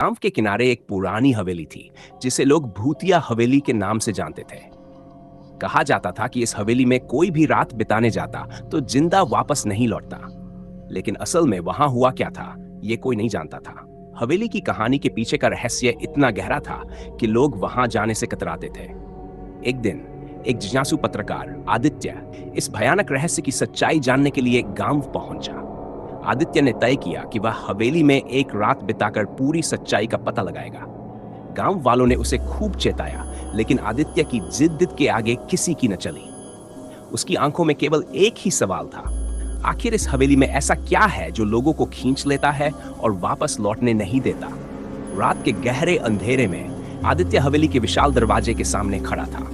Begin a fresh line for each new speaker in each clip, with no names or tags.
गांव के किनारे एक पुरानी हवेली थी जिसे लोग भूतिया हवेली के नाम से जानते थे। कहा जाता था कि इस हवेली में कोई भी रात बिताने जाता तो जिंदा वापस नहीं लौटता। लेकिन असल में वहां हुआ क्या था, ये कोई नहीं जानता था। हवेली की कहानी के पीछे का रहस्य इतना गहरा था कि लोग वहां जाने से कतराते थे। एक दिन एक जिज्ञासु पत्रकार आदित्य इस भयानक रहस्य की सच्चाई जानने के लिए गांव पहुंचा। आदित्य ने तय किया कि वह हवेली में एक रात बिताकर पूरी सच्चाई का पता लगाएगा। गांव वालों ने उसे खूब चेताया, लेकिन आदित्य की जिद के आगे किसी की न चली। उसकी आंखों में केवल एक ही सवाल था, आखिर इस हवेली में ऐसा क्या है जो लोगों को खींच लेता है और वापस लौटने नहीं देता। रात के गहरे अंधेरे में आदित्य हवेली के विशाल दरवाजे के सामने खड़ा था।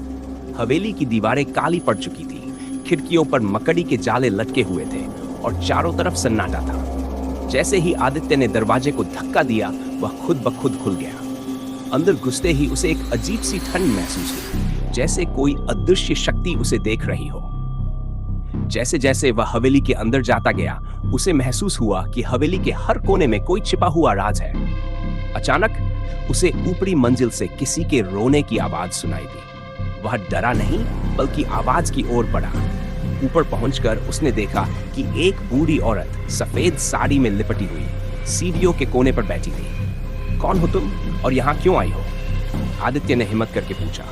हवेली की दीवारें काली पड़ चुकी थी, खिड़कियों पर मकड़ी के जाले लटके हुए थे और चारों तरफ सन्नाटा था। जैसे ही आदित्य ने दरवाजे को धक्का दिया, वह खुद ब खुद खुल गया। अंदर घुसते ही उसे एक अजीब सी ठंड महसूस हुई, जैसे कोई अदृश्य शक्ति उसे देख रही हो। जैसे जैसे वह हवेली के अंदर जाता गया, उसे महसूस हुआ कि हवेली के हर कोने में कोई छिपा हुआ राज है। अचानक उसे ऊपरी मंजिल से किसी के रोने की आवाज सुनाई दी। वह डरा नहीं, बल्कि आवाज की ओर बढ़ा। ऊपर पहुंचकर उसने देखा कि एक बूढ़ी औरत सफेद साड़ी में लिपटी हुई सीढ़ियों के कोने पर बैठी थी। कौन हो तुम और यहाँ क्यों आई हो? आदित्य ने हिम्मत करके पूछा।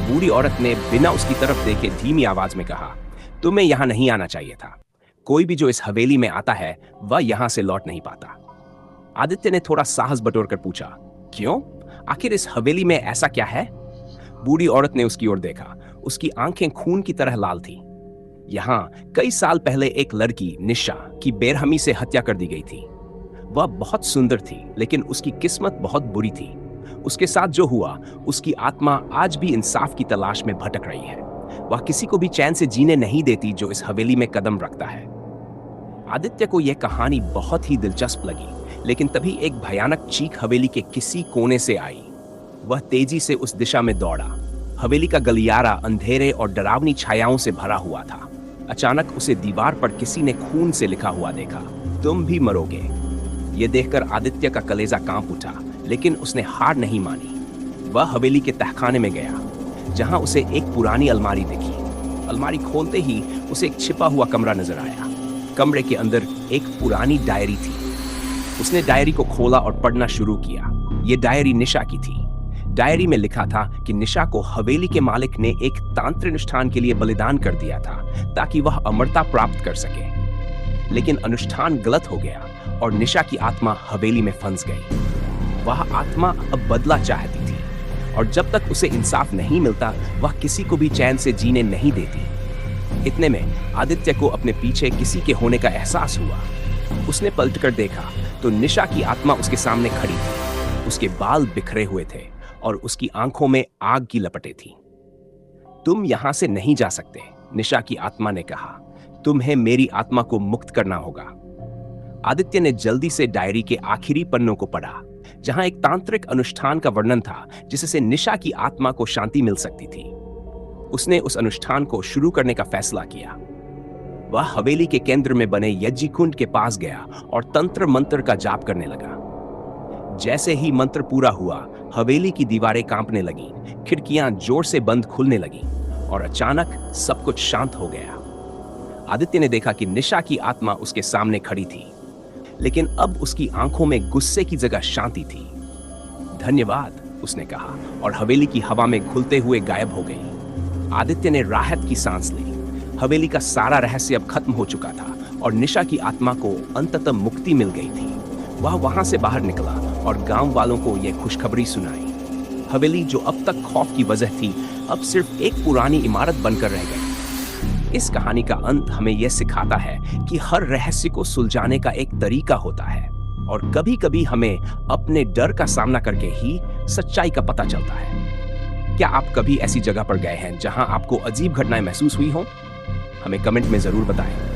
बूढ़ी औरत ने बिना उसकी तरफ देखे धीमी आवाज में कहा, तुम्हें यहाँ नहीं आना चाहिए था। कोई भी जो इस हवेली में आता है वह यहाँ से लौट नहीं पाता। आदित्य ने थोड़ा साहस बटोर कर पूछा, क्यों? आखिर इस हवेली में ऐसा क्या है? बूढ़ी औरत ने उसकी ओर देखा। उसकी आंखें खून की तरह लाल थी। यहाँ कई साल पहले एक लड़की निशा की बेरहमी से हत्या कर दी गई थी। वह बहुत सुंदर थी, लेकिन उसकी किस्मत बहुत बुरी थी। उसके साथ जो हुआ, उसकी आत्मा आज भी इंसाफ की तलाश में भटक रही है। वह किसी को भी चैन से जीने नहीं देती जो इस हवेली में कदम रखता है। आदित्य को यह कहानी बहुत ही दिलचस्प लगी, लेकिन तभी एक भयानक चीख हवेली के किसी कोने से आई। वह तेजी से उस दिशा में दौड़ा। हवेली का गलियारा अंधेरे और डरावनी छायाओं से भरा हुआ था। अचानक उसे दीवार पर किसी ने खून से लिखा हुआ देखा, तुम भी मरोगे। यह देखकर आदित्य का कलेजा कांप उठा, लेकिन उसने हार नहीं मानी। वह हवेली के तहखाने में गया, जहां उसे एक पुरानी अलमारी दिखी। अलमारी खोलते ही उसे एक छिपा हुआ कमरा नजर आया। कमरे के अंदर एक पुरानी डायरी थी। उसने डायरी को खोला और पढ़ना शुरू किया। यह डायरी निशा की थी। डायरी में लिखा था कि निशा को हवेली के मालिक ने एक तांत्रिक अनुष्ठान के लिए बलिदान कर दिया था, ताकि वह अमरता प्राप्त कर सके। लेकिन अनुष्ठान गलत हो गया और निशा की आत्मा हवेली में फंस गई। वह आत्मा अब बदला चाहती थी, और जब तक उसे इंसाफ नहीं मिलता, वह किसी को भी चैन से जीने नहीं देती। इतने में आदित्य को अपने पीछे किसी के होने का एहसास हुआ। उसने पलटकर देखा तो निशा की आत्मा उसके सामने खड़ी थी। उसके बाल बिखरे हुए थे और उसकी आंखों में आग की लपटें थीं। तुम यहां से नहीं जा सकते, निशा की आत्मा ने कहा। तुम्हें मेरी आत्मा को मुक्त करना होगा। आदित्य ने जल्दी से डायरी के आखिरी पन्नों को पढ़ा, जहां एक तांत्रिक अनुष्ठान का वर्णन था जिससे निशा की आत्मा को शांति मिल सकती थी। उसने उस अनुष्ठान को शुरू करने का फैसला किया। वह हवेली के केंद्र में बने यज्ञ कुंड के पास गया और तंत्र मंत्र का जाप करने लगा। जैसे ही मंत्र पूरा हुआ, हवेली की दीवारें कांपने लगी, खिड़कियां जोर से बंद खुलने लगी और अचानक सब कुछ शांत हो गया। आदित्य ने देखा कि निशा की आत्मा उसके सामने खड़ी थी, लेकिन अब उसकी आंखों में गुस्से की जगह शांति थी। धन्यवाद, उसने कहा, और हवेली की हवा में घुलते हुए गायब हो गई। आदित्य ने राहत की सांस ली। हवेली का सारा रहस्य अब खत्म हो चुका था और निशा की आत्मा को अंततः मुक्ति मिल गई थी। वह वहां से बाहर निकला और गांव वालों को यह खुशखबरी सुनाई। हवेली जो अब तक खौफ की वजह थी, अब सिर्फ एक पुरानी इमारत बनकर रह गई। इस कहानी का अंत हमें यह सिखाता है कि हर रहस्य को सुलझाने का एक तरीका होता है, और कभी-कभी हमें अपने डर का सामना करके ही सच्चाई का पता चलता है। क्या आप कभी ऐसी जगह पर गए हैं जहां आपको अजीब घटनाएं महसूस हुई हों? हमें कमेंट में जरूर बताएं।